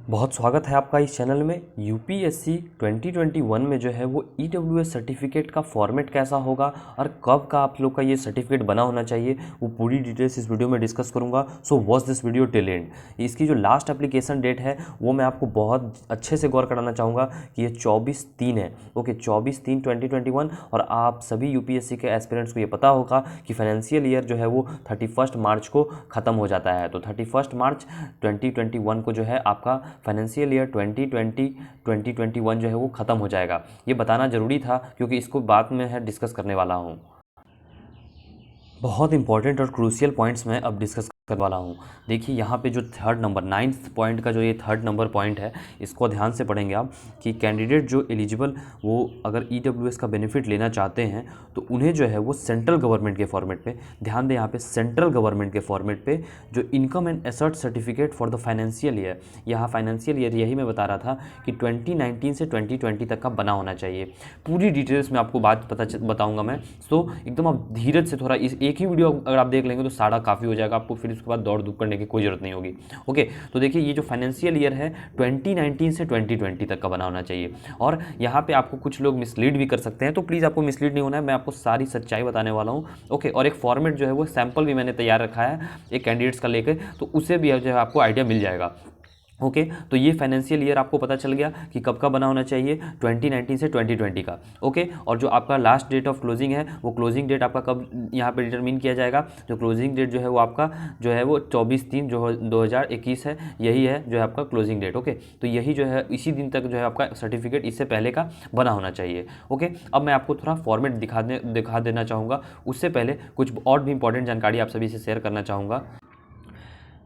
बहुत स्वागत है आपका इस चैनल में। यूपीएससी 2021 में जो है वो ईडब्ल्यूएस सर्टिफिकेट का फॉर्मेट कैसा होगा और कब का आप लोग का ये सर्टिफिकेट बना होना चाहिए, वो पूरी डिटेल्स इस वीडियो में डिस्कस करूंगा। So watch this video till and. इसकी जो लास्ट एप्लीकेशन डेट है वो मैं आपको बहुत अच्छे से गौर कराना चाहूँगा कि ये 24/3 है। ओके, 24/3/2021। और आप सभी यूपीएससी के एस्पिरेंट्स को ये पता होगा कि फाइनेंशियल ईयर जो है वो 31 मार्च को ख़त्म हो जाता है। तो 31 मार्च 2021 को जो है आपका फाइनेंशियल ईयर 2020-2021 जो है वो ख़त्म हो जाएगा। ये बताना ज़रूरी था क्योंकि इसको बाद में है डिस्कस करने वाला हूँ। बहुत इंपॉर्टेंट और क्रूशियल पॉइंट्स मैं अब डिस्कस करने वाला हूँ। देखिए यहाँ पे जो थर्ड नंबर 9th पॉइंट का जो ये थर्ड नंबर पॉइंट है, इसको ध्यान से पढ़ेंगे आप कि कैंडिडेट जो एलिजिबल वो अगर ईडब्ल्यूएस का बेनिफिट लेना चाहते हैं तो उन्हें जो है वो सेंट्रल गवर्नमेंट के फॉर्मेट पे, ध्यान दें यहाँ पे सेंट्रल गवर्नमेंट के फॉर्मेट पे जो income and asset certificate for the financial year, यहाँ फाइनेंशियल ईयर यही मैं बता रहा था कि 2019 से 2020 तक का बना होना चाहिए। पूरी डिटेल्स में आपको बात बताऊँगा मैं। तो एकदम आप धीरज से थोड़ा इस एक ही वीडियो अगर आप देख लेंगे तो सारा काफ़ी हो जाएगा, आपको फिर उसके बाद दौड़ धूप करने की कोई ज़रूरत नहीं होगी। ओके, तो देखिए ये जो फाइनेंशियल ईयर है 2019 से 2020 तक का बना होना चाहिए। और यहाँ पे आपको कुछ लोग मिसलीड भी कर सकते हैं, तो प्लीज़ आपको मिसलीड नहीं होना है, मैं आपको सारी सच्चाई बताने वाला हूँ। ओके, और एक फॉर्मेट जो है वो सैम्पल भी मैंने तैयार रखा है एक कैंडिडेट्स का लेकर, तो उससे भी जो है आपको आइडिया मिल जाएगा। ओके, तो ये फाइनेंशियल ईयर आपको पता चल गया कि कब का बना होना चाहिए, 2019 से 2020 का। ओके, और जो आपका लास्ट डेट ऑफ क्लोजिंग है वो क्लोजिंग डेट आपका कब यहाँ पे डिटरमिन किया जाएगा। जो क्लोजिंग डेट जो है वो आपका जो है वो 24/3 जो 2021 है, यही है जो है आपका क्लोजिंग डेट। ओके, तो यही जो है इसी दिन तक जो है आपका सर्टिफिकेट इससे पहले का बना होना चाहिए। ओके, अब मैं आपको थोड़ा फॉर्मेट दिखा देना चाहूँगा। उससे पहले कुछ और भी इंपॉर्टेंट जानकारी आप सभी से शेयर करना चाहूँगा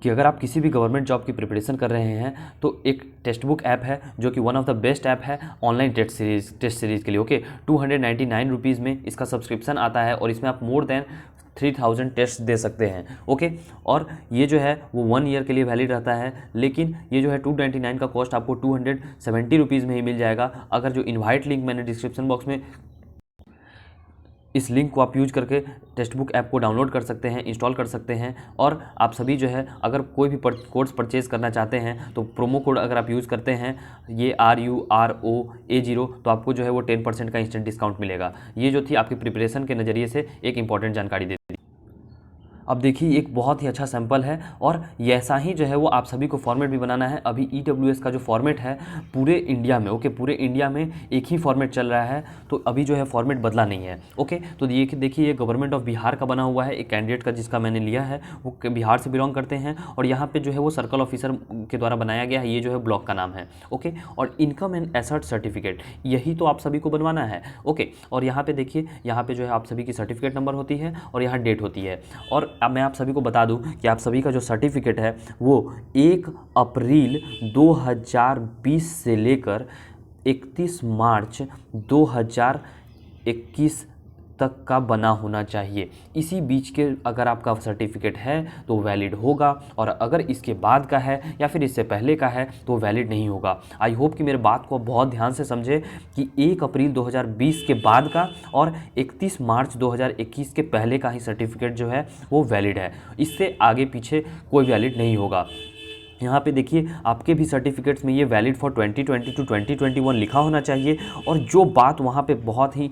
कि अगर आप किसी भी गवर्नमेंट जॉब की प्रिपरेशन कर रहे हैं तो एक टेक्स्ट बुक ऐप है जो कि one of the best app है ऑनलाइन टेस्ट सीरीज़ के लिए। ओके, 299 रुपीज़ में इसका सब्सक्रिप्शन आता है और इसमें आप मोर देन 3000 टेस्ट दे सकते हैं। ओके, और ये जो है वो 1 ईयर के लिए वैलिड रहता है, लेकिन ये जो है 299 का कॉस्ट आपको 270 रुपीज़ में ही मिल जाएगा। अगर जो इन्वाइट लिंक मैंने डिस्क्रिप्शन बॉक्स में, इस लिंक को आप यूज करके टेक्स्ट बुक ऐप को डाउनलोड कर सकते हैं, इंस्टॉल कर सकते हैं। और आप सभी जो है अगर कोई भी कोर्स परचेज करना चाहते हैं तो प्रोमो कोड अगर आप यूज़ करते हैं ये RUROA0 तो आपको जो है वो 10% का इंस्टेंट डिस्काउंट मिलेगा। ये जो थी आपकी प्रिपरेशन के नज़रिए से एक इंपॉर्टेंट जानकारी दे दी। अब देखिए एक बहुत ही अच्छा सैंपल है और ये ऐसा ही जो है वो आप सभी को फॉर्मेट भी बनाना है। अभी ईडब्ल्यूएस का जो फॉर्मेट है पूरे इंडिया में, ओके, पूरे इंडिया में एक ही फॉर्मेट चल रहा है, तो अभी जो है फॉर्मेट बदला नहीं है। ओके, तो ये देखिए ये गवर्नमेंट ऑफ बिहार का बना हुआ है, एक कैंडिडेट का जिसका मैंने लिया है वो बिहार से बिलोंग करते हैं और यहाँ पर जो है वो सर्कल ऑफिसर के द्वारा बनाया गया है, ये जो है ब्लॉक का नाम है। ओके, और इनकम एंड एसेट सर्टिफिकेट यही तो आप सभी को बनवाना है। ओके, और यहाँ पर देखिए यहाँ पर जो है आप सभी की सर्टिफिकेट नंबर होती है और यहाँ डेट होती है। और अब मैं आप सभी को बता दूं कि आप सभी का जो सर्टिफिकेट है वो 1 अप्रैल 2020 से लेकर 31 मार्च 2021 तक का बना होना चाहिए। इसी बीच के अगर आपका सर्टिफिकेट है तो वैलिड होगा, और अगर इसके बाद का है या फिर इससे पहले का है तो वैलिड नहीं होगा। आई होप कि मेरे बात को बहुत ध्यान से समझे कि 1 अप्रैल 2020 के बाद का और 31 मार्च 2021 के पहले का ही सर्टिफिकेट जो है वो वैलिड है, इससे आगे पीछे कोई वैलिड नहीं होगा। यहाँ पे देखिए आपके भी सर्टिफिकेट्स में ये वैलिड फॉर 2020 टू 2021 लिखा होना चाहिए। और जो बात वहाँ पे बहुत ही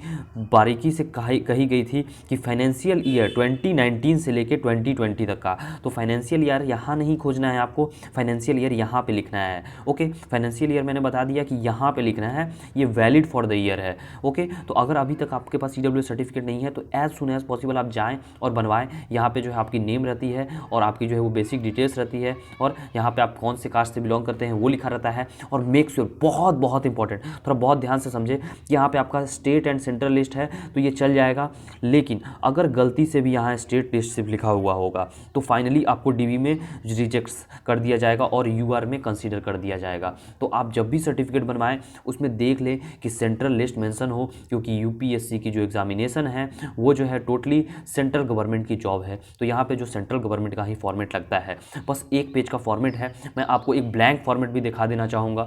बारीकी से कही गई थी कि फाइनेंशियल ईयर 2019 से लेके 2020 तक का, तो फाइनेंशियल ईयर यहाँ नहीं खोजना है आपको, फाइनेंशियल ईयर यहाँ पे लिखना है। ओके, फाइनेंशियल ईयर मैंने बता दिया कि यहाँ पे लिखना है, ये वैलिड फॉर द ईयर है। ओके, तो अगर अभी तक आपके पास ईडब्ल्यू सर्टिफिकेट नहीं है तो एज सुन एज पॉसिबल आप जाएँ और बनवाएँ। यहाँ पर जो है आपकी नेम रहती है और आपकी जो है वो बेसिक डिटेल्स रहती है, और यहाँ पे आप कौन से कास्ट से बिलोंग करते हैं वो लिखा रहता है। और मेक श्योर, बहुत बहुत इंपॉर्टेंट, थोड़ा बहुत ध्यान से समझे, यहाँ पे आपका स्टेट एंड सेंट्रल लिस्ट है तो ये चल जाएगा, लेकिन अगर गलती से भी यहाँ स्टेट लिस्ट सिर्फ लिखा हुआ होगा तो फाइनली आपको डीबी में रिजेक्ट कर दिया जाएगा और यूआर में कंसीडर कर दिया जाएगा। तो आप जब भी सर्टिफिकेट बनवाएं उसमें देख लें कि सेंट्रल लिस्ट मेंशन हो, क्योंकि यूपीएससी की जो एग्जामिनेशन है वो जो है टोटली सेंट्रल गवर्नमेंट की जॉब है, तो यहाँ पे जो सेंट्रल गवर्नमेंट का ही फॉर्मेट लगता है। बस एक पेज का फॉर्मेट है, मैं आपको एक ब्लैंक फॉर्मेट भी दिखा देना चाहूँगा।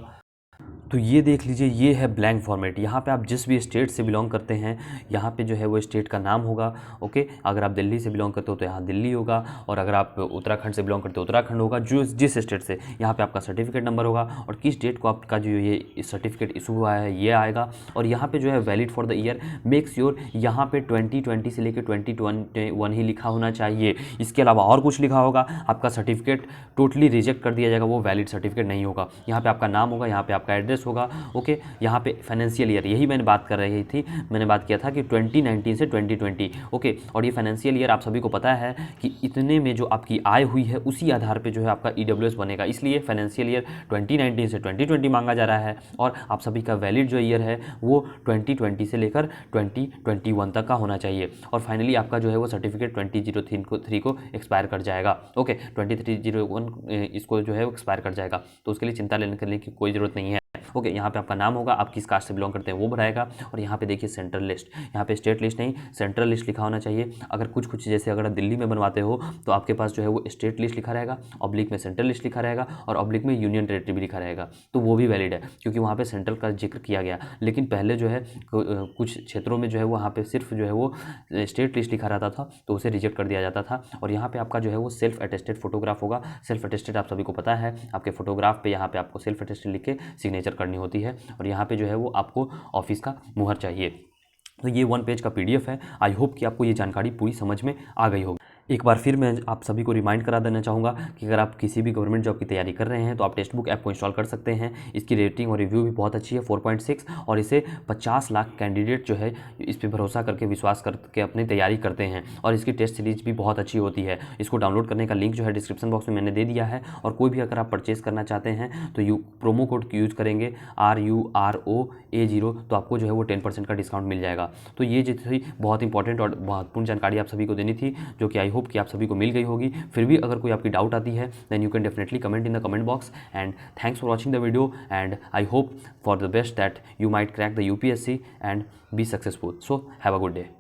तो ये देख लीजिए, ये है ब्लैंक फॉर्मेट। यहाँ पे आप जिस भी स्टेट से बिलोंग करते हैं यहाँ पे जो है वो स्टेट का नाम होगा। ओके, अगर आप दिल्ली से बिलोंग करते हो तो यहाँ दिल्ली होगा, और अगर आप उत्तराखंड से बिलोंग करते हो उत्तराखंड होगा। जो जिस स्टेट से, यहाँ पे आपका सर्टिफिकेट नंबर होगा और किस डेट को आपका जो ये सर्टिफिकेट इशू हुआ है ये आएगा। और यहाँ पे जो है valid for the year, make sure यहाँ पे 2020 से लेकर 2021 ही लिखा होना चाहिए। इसके अलावा और कुछ लिखा होगा आपका सर्टिफिकेट टोटली रिजेक्ट कर दिया जाएगा, वो वैलिड सर्टिफिकेट नहीं होगा। यहाँ पे आपका नाम होगा, यहाँ पे आपका एड्रेस होगा। ओके, यहाँ पे फाइनेंशियल ईयर, यही मैंने बात कर रही थी, मैंने बात किया था कि 2019 से 2020। ओके, और ये फाइनेंशियल ईयर आप सभी को पता है कि इतने में जो आपकी आय हुई है उसी आधार पे जो है आपका ईडब्ल्यूएस बनेगा। इसलिए फाइनेंशियल ईयर 2019 से 2020 मांगा जा रहा है, और आप सभी का वैलिड जो ईयर है वो 2020 से लेकर 2021 तक का होना चाहिए। और फाइनली आपका जो है वो सर्टिफिकेट 2003 को एक्सपायर कर जाएगा। ओके, 2301 इसको जो है वो एक्सपायर कर जाएगा, तो उसके लिए चिंता लेने की कोई ज़रूरत नहीं है। ओके, यहाँ पे आपका नाम होगा, आप किस कास्ट से बिलोंग करते हैं वो भराएगा। और यहाँ पे देखिए सेंट्रल लिस्ट, यहाँ पे स्टेट लिस्ट नहीं सेंट्रल लिस्ट लिखा होना चाहिए। अगर कुछ जैसे अगर दिल्ली में बनवाते हो तो आपके पास जो है वो स्टेट लिस्ट लिखा रहेगा, ऑब्लिक में सेंट्रल लिस्ट लिखा रहेगा, और ऑब्लिक में यूनियन टेरिटरी भी लिखा रहेगा, तो वो भी वैलिड है क्योंकि वहाँ पे सेंट्रल का जिक्र किया गया। लेकिन पहले जो है कुछ क्षेत्रों में जो है वहाँ पे सिर्फ जो है वो स्टेट लिस्ट लिखा रहता था, तो उसे रिजेक्ट कर दिया जाता था। और यहाँ पे आपका जो है वो सेल्फ अटेस्टेड फोटोग्राफ होगा। सेल्फ अटेस्टेड आप सभी को पता है, आपके फोटोग्राफ पे यहाँ पे आपको सेल्फ अटेस्टेड लिख के सिग्नेचर करनी होती है, और यहाँ पे जो है वो आपको ऑफिस का मुहर चाहिए। तो ये 1 पेज का PDF है। आई होप कि आपको ये जानकारी पूरी समझ में आ गई होगी। एक बार फिर मैं आप सभी को रिमाइंड करा देना चाहूँगा कि अगर आप किसी भी गवर्नमेंट जॉब की तैयारी कर रहे हैं तो आप टेक्स्ट बुक ऐप को इंस्टॉल कर सकते हैं। इसकी रेटिंग और रिव्यू भी बहुत अच्छी है, 4.6, और इसे 50 लाख कैंडिडेट जो है इस पर भरोसा करके विश्वास करके अपनी तैयारी करते हैं। और इसकी टेस्ट सीरीज भी बहुत अच्छी होती है। इसको डाउनलोड करने का लिंक जो है डिस्क्रिप्शन बॉक्स में मैंने दे दिया है। और कोई भी अगर आप परचेज़ करना चाहते हैं तो प्रोमो कोड यूज़ करेंगे RUROA0, तो आपको जो है वो 10% का डिस्काउंट मिल जाएगा। तो ये जो थी बहुत इंपॉर्टेंट और महत्वपूर्ण जानकारी आप सभी को देनी थी, जो कि आई होप कि आप सभी को मिल गई होगी। फिर भी अगर कोई आपकी डाउट आती है then you can definitely comment in the comment box. And thanks for watching the video, and I hope for the best that you might crack the UPSC and be successful. So have a good day.